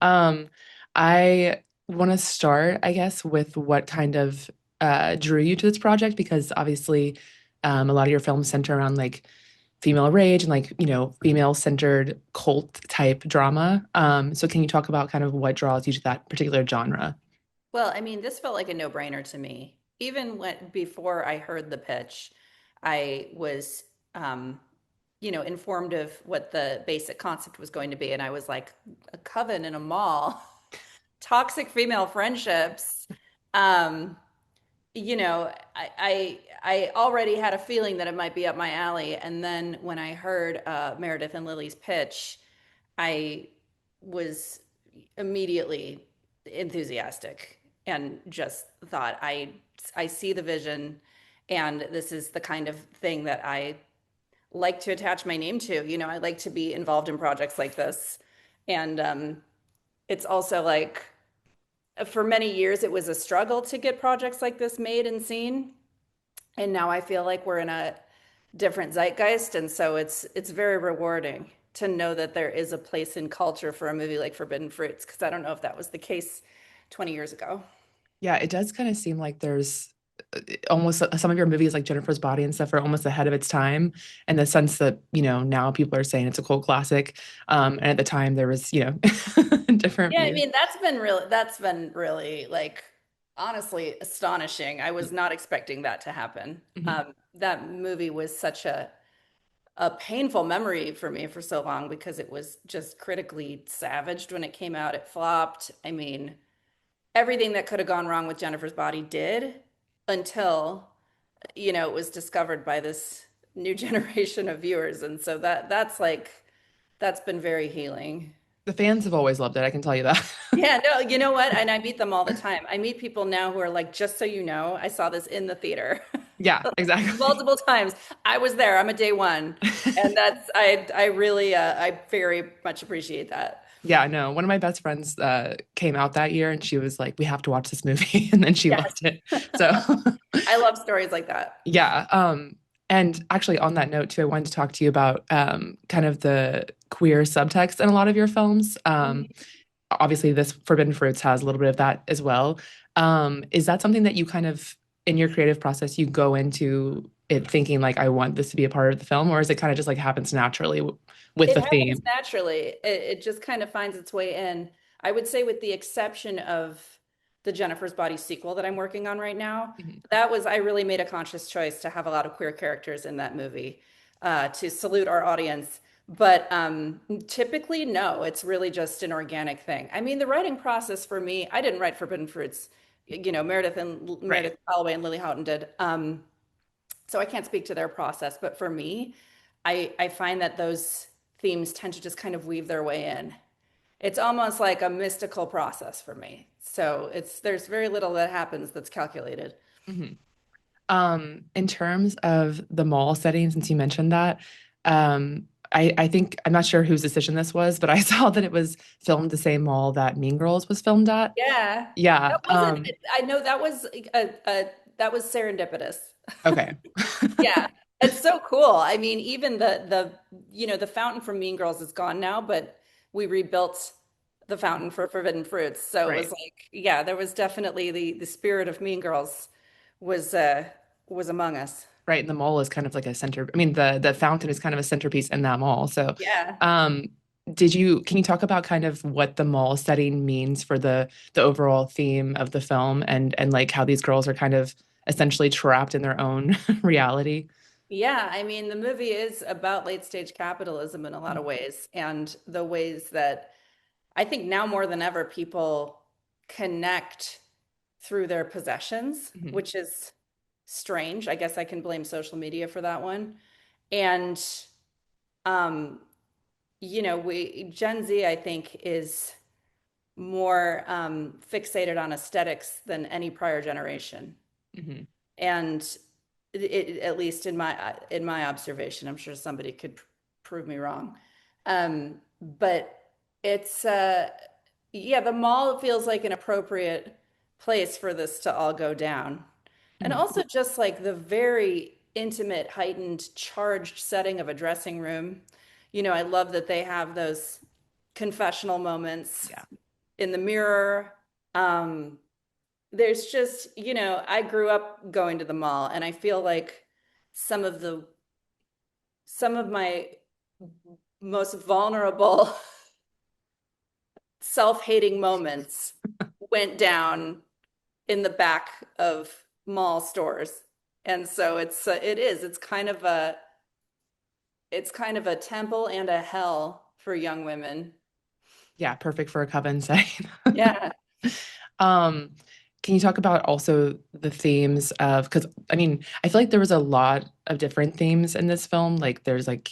Um, I want to start, I guess, with what kind of drew you to this project because obviously a lot of your films center around like female rage and like, female-centered cult type drama. So can you talk about kind of what draws you to that particular genre? Well, I mean, this felt like a no-brainer to me. Even when before I heard the pitch, I was, um, informed of what the basic concept was going to be, and I was like, a coven in a mall, toxic female friendships. Um, I already had a feeling that it might be up my alley, and then when I heard Meredith and Lily's pitch, I was immediately enthusiastic and just thought I see the vision, and this is the kind of thing that I like to attach my name to. I like to be involved in projects like this. And it's also like for many years it was a struggle to get projects like this made and seen. And now I feel like we're in a different zeitgeist, and so it's very rewarding to know that there is a place in culture for a movie like Forbidden Fruits, because I don't know if that was the case 20 years ago. Yeah, it does kind of seem like there's almost some of your movies like Jennifer's Body and stuff are almost ahead of its time in the sense that, now people are saying it's a cult classic. And at the time there was, different Yeah, I views. mean, that's been really like honestly astonishing. I was not expecting that to happen. Mhm. That movie was such a painful memory for me for so long because it was just critically savaged when it came out. It flopped. I mean, everything that could have gone wrong with Jennifer's Body did until, it was discovered by this new generation of viewers. And so that's been very healing. The fans have always loved it, I can tell you that. Yeah, no, you know what? And I meet them all the time. I meet people now who are like, just so you know, I saw this in the theater Yeah, exactly. multiple times. I was there. I'm a day one. And I really, I very much appreciate that. Yeah, no. One of my best friends came out that year and she was like, we have to watch this movie. And then she Yes. loved it. So I love stories like that. yeah. And actually on that note too, I wanted to talk to you about kind of the queer subtext in a lot of your films. Obviously this Forbidden Fruits has a little bit of that as well. Is that something that you kind of in your creative process you go into it thinking like I want this to be a part of the film, or is it kind of just like happens naturally with It the happens theme? naturally. It just kind of finds its way in. I would say, with the exception of the Jennifer's Body sequel that I'm working on right now, Mhm. I really made a conscious choice to have a lot of queer characters in that movie to salute our audience. But typically, no, it's really just an organic thing. I mean, the writing process for me, I didn't write Forbidden Fruits. Right. Meredith Holloway and Lily Houghton did. So I can't speak to their process, but for me, I find that those themes tend to just kind of weave their way in. It's almost like a mystical process for me. So there's very little that happens that's calculated. Mhm. In terms of the mall setting, since you mentioned that, I think I'm not sure whose decision this was, but I saw that it was filmed the same mall that Mean Girls was filmed at. Yeah. Yeah. That wasn't, I know that was serendipitous. Okay. Yeah. It's so cool. I mean, even the fountain from Mean Girls is gone now, but we rebuilt the fountain for Forbidden Fruits. So it was Right. like, yeah, there was definitely the spirit of Mean Girls was uh was among us. Right. And the mall is kind of like a center. I mean, the fountain is kind of a centerpiece in that mall. So, Yeah. um, can you talk about kind of what the mall setting means for the overall theme of the film and like how these girls are kind of essentially trapped in their own reality? Yeah, I mean, the movie is about late stage capitalism in a lot of ways, and the ways that I think now more than ever people connect through their possessions, Mhm. which is strange. I guess I can blame social media for that one. And um, we Gen Z, I think, is more fixated on aesthetics than any prior generation. Mhm. And at least in my observation, I'm sure somebody could prove me wrong. But it's yeah, the mall feels like an appropriate place for this to all go down. And Mhm. also just like the very intimate, heightened, charged setting of a dressing room. I love that they have those confessional moments. Yeah. in the mirror. Um, there's just, I grew up going to the mall, and I feel like some of the some of my most vulnerable self-hating moments went down in the back of mall stores. And so it's kind of a temple and a hell for young women. Yeah, perfect for a coven setting. Yeah. Um, can you talk about also the themes of, because I mean, I feel like there was a lot of different themes in this film. Like there's like,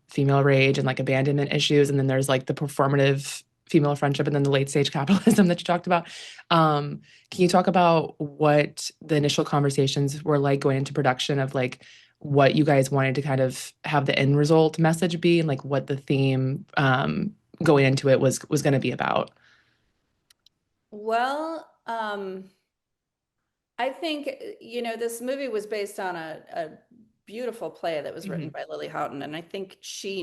female rage and like abandonment issues, and then there's like the performative female friendship and then the late stage capitalism that you talked about. Can you talk about what the initial conversations were like going into production of like what you guys wanted to kind of have the end result message be and like what the theme going into it was going to be about? Well, I think, this movie was based on a beautiful play that was written Hmm. by Lily Houghton, and I think she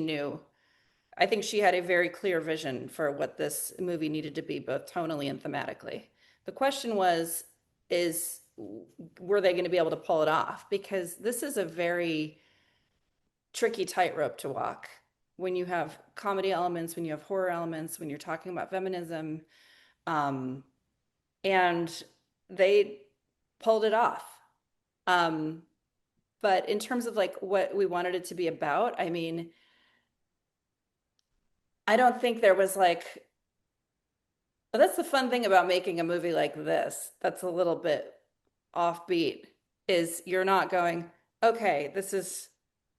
had a very clear vision for what this movie needed to be, both tonally and thematically. The question is, were they going to be able to pull it off? Because this is a very tricky tightrope to walk when you have comedy elements, when you have horror elements, when you're talking about feminism. Um, and they pulled it off. Um, but in terms of like what we wanted it to be about, I mean, I don't think there was like, well, that's the fun thing about making a movie like this that's a little bit offbeat, is you're not going, okay, this is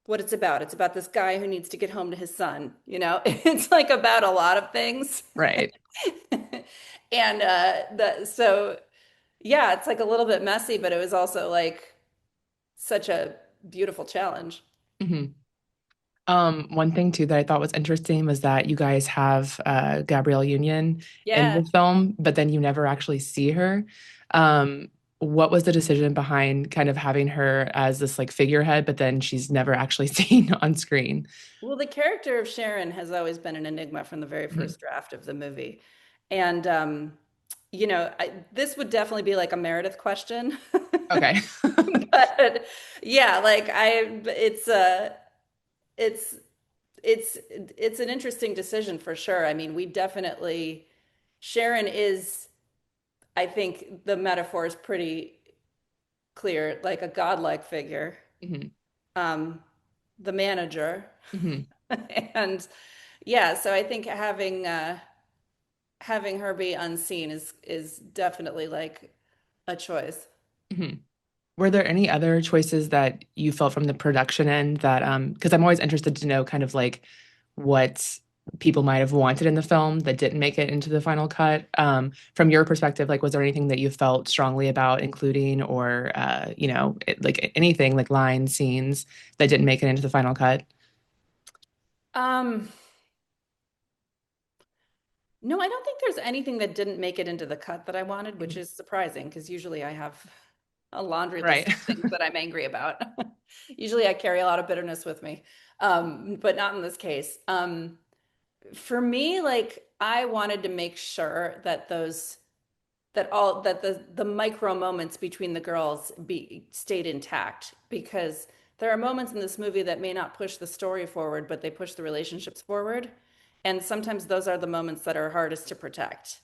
what it's about. It's about this guy who needs to get home to his son, It's like about a lot of things. Right. And so yeah, it's like a little bit messy, but it was also like such a beautiful challenge. Hmm. One thing too that I thought was interesting was that you guys have Gabrielle Union in Yeah. the film, but then you never actually see her. What was the decision behind kind of having her as this like figurehead, but then she's never actually seen on screen? Well, the character of Sharon has always been an enigma from the very Mhm. first draft of the movie. And this would definitely be like a Meredith question. Okay. But yeah, like it's it's an interesting decision for sure. I mean, we definitely Sharon is, I think the metaphor is pretty clear, like a godlike figure, Hmm. um, the manager. Hmm. And yeah, so I think having her be unseen is definitely like a choice. Hmm. Were there any other choices that you felt from the production end that because I'm always interested to know kind of like what people might have wanted in the film that didn't make it into the final cut. From your perspective, like was there anything that you felt strongly about including or like anything like line scenes that didn't make it into the final cut? Um, no, I don't think there's anything that didn't make it into the cut that I wanted, which Mhm. is surprising because usually I have a laundry Right. list of things that I'm angry about. Usually I carry a lot of bitterness with me, but not in this case. For me, like I wanted to make sure that the micro moments between the girls be stayed intact, because there are moments in this movie that may not push the story forward, but they push the relationships forward. And sometimes those are the moments that are hardest to protect.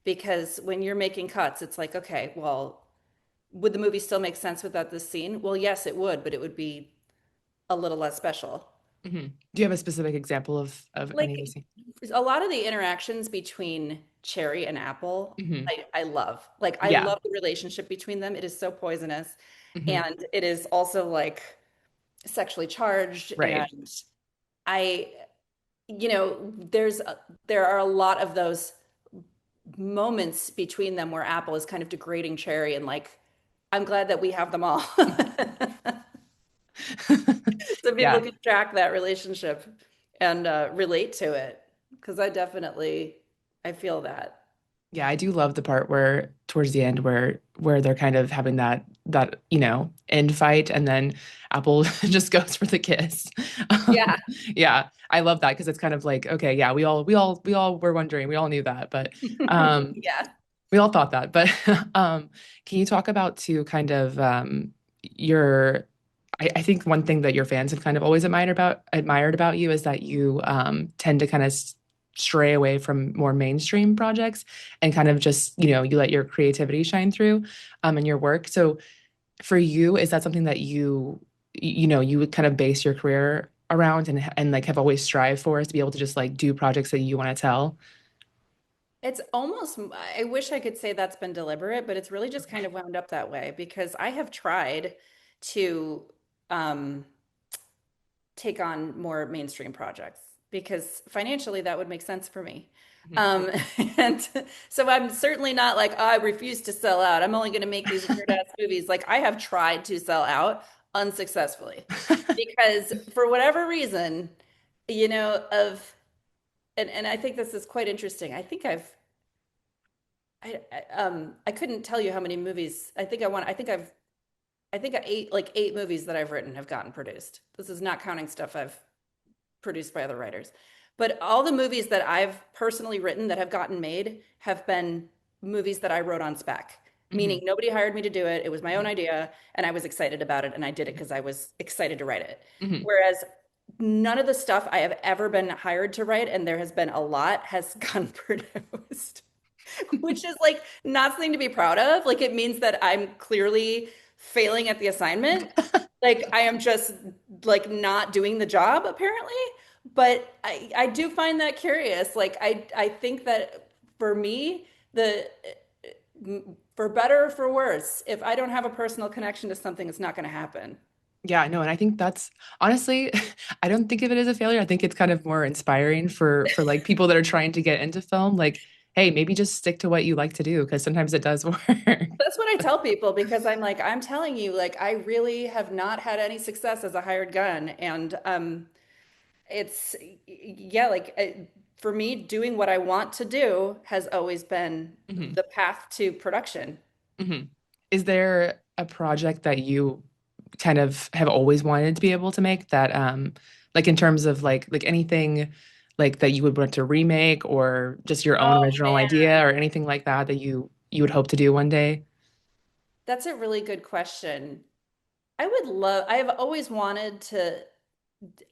Because when you're making cuts, it's like, okay, well, would the movie still make sense without this scene? Well, yes, it would, but it would be a little less special. Hmm. Do you have a specific example of any of Like these things? a lot of the interactions between Cherry and Apple, Hmm. I love. Like I Yeah. love the relationship between them. It is so poisonous, Hmm. and it is also like sexually charged. Right. And I, there are a lot of those moments between them where Apple is kind of degrading Cherry, and like I'm glad that we have them all. So people Yeah. can track that relationship and relate to it, because I feel that. Yeah, I do love the part where towards the end where they're kind of having that, end fight and then Apple just goes for the kiss. Yeah. Yeah, I love that because it's kind of like, okay, yeah, we all were wondering, we all knew that, but um Yeah. we all thought that. But can you talk about too kind of your I think one thing that your fans have kind of always admired about you is that you tend to kind of stray away from more mainstream projects and kind of just, you let your creativity shine through in your work. So for you, is that something that you would kind of base your career around and like have always strived for is to be able to just like do projects that you want to tell? It's almost, I wish I could say that's been deliberate, but it's really just kind Okay. of wound up that way because I have tried to um, take on more mainstream projects because financially that would make sense for me. Mhm. Um, and so I'm certainly not like, oh, I refuse to sell out. I'm only going to make these weird ass movies. Like I have tried to sell out unsuccessfully because for whatever reason, of and I think this is quite interesting. I couldn't tell you how many movies. I think eight movies that I've written have gotten produced. This is not counting stuff I've produced by other writers. But all the movies that I've personally written that have gotten made have been movies that I wrote on spec, meaning Mhm. nobody hired me to do it. It was my own Mhm. idea, and I was excited about it, and I did it because I was excited to write it. Mhm. Whereas none of the stuff I have ever been hired to write, and there has been a lot, has gotten produced. Which is like not something to be proud of. Like it means that I'm clearly failing at the assignment. Like I am just like not doing the job apparently. But I do find that curious. Like I think that for me, the for better or for worse, if I don't have a personal connection to something, it's not going to happen. Yeah, no, and I think that's honestly, I don't think of it as a failure. I think it's kind of more inspiring for like people that are trying to get into film. Like, hey, maybe just stick to what you like to do because sometimes it does work. That's what I tell people because I'm like, I'm telling you, like, I really have not had any success as a hired gun. And it's yeah like for me doing what I want to do has always been Hmm. the path to production. Hmm. Is there a project that you kind of have always wanted to be able to make that like in terms of like anything like that you would want to remake or just your own Oh original man, idea or anything like that that you would hope to do one day? that's a really good question. I have always wanted to.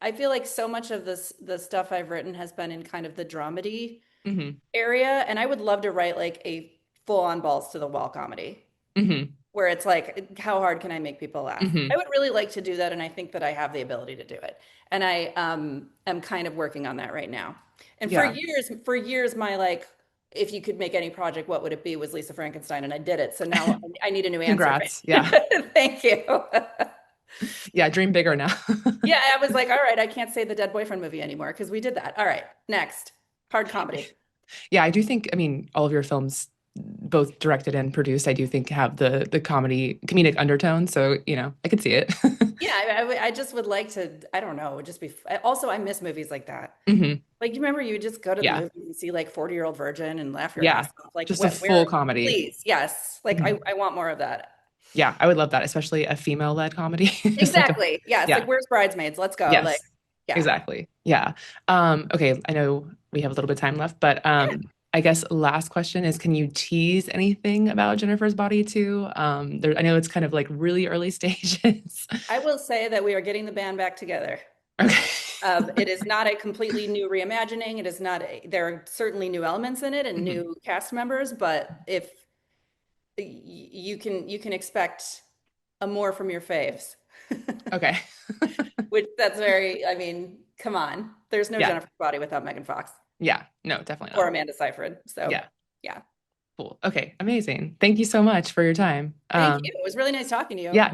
I feel like so much of the stuff I've written has been in kind of the dramedy Hmm. area, and I would love to write like a full on balls to the wall comedy Hmm. where it's like, how hard can I make people laugh? I Hmm. would really like to do that, and I think that I have the ability to do it. And I am kind of working on that right now. And Yeah. for years, my like, if you could make any project, what would it be? Was Lisa Frankenstein, and I did it. So now I need a new answer. Congrats. Yeah. Thank you. Yeah, dream bigger now. Yeah, I was like, all right, I can't say the Dead Boyfriend movie anymore because we did that. All right, next, hard comedy. Yeah, I do think, I mean, all of your films, both directed and produced, I do think have the comedic undertone. So, I could see it. Yeah, I just would like to. I don't know, just be. Also, I miss movies like that. Hmm. Like, you remember you would just go to the Yeah. movies and see like 40-Year-Old Virgin and laugh your ass Yeah. off. Like, Just a what, full where, comedy. please, yes. Like, Mhm. I want more of that. Yeah, I would love that, especially a female-led comedy. Just like Exactly. Yes. Like, yeah. where's Bridesmaids? Let's go. Like, Yes. yeah. Exactly. Yeah. Okay, I know we have a little bit of time left, but Yeah. I guess last question is can you tease anything about Jennifer's Body too? I know it's kind of like really early stages. I will say that we are getting the band back together. Okay. It is not a completely new reimagining. It is not there are certainly new elements in it and Mhm. new cast members, but if you can expect a more from your faves. Okay. Which that's very, I mean, come on. There's no Yeah. Jennifer Body without Megan Fox Yeah. No, definitely or not. Amanda Seyfried. So, Yeah. yeah. Cool. Okay. Amazing. Thank you so much for your time. Thank you. It was really nice talking to you. Yeah.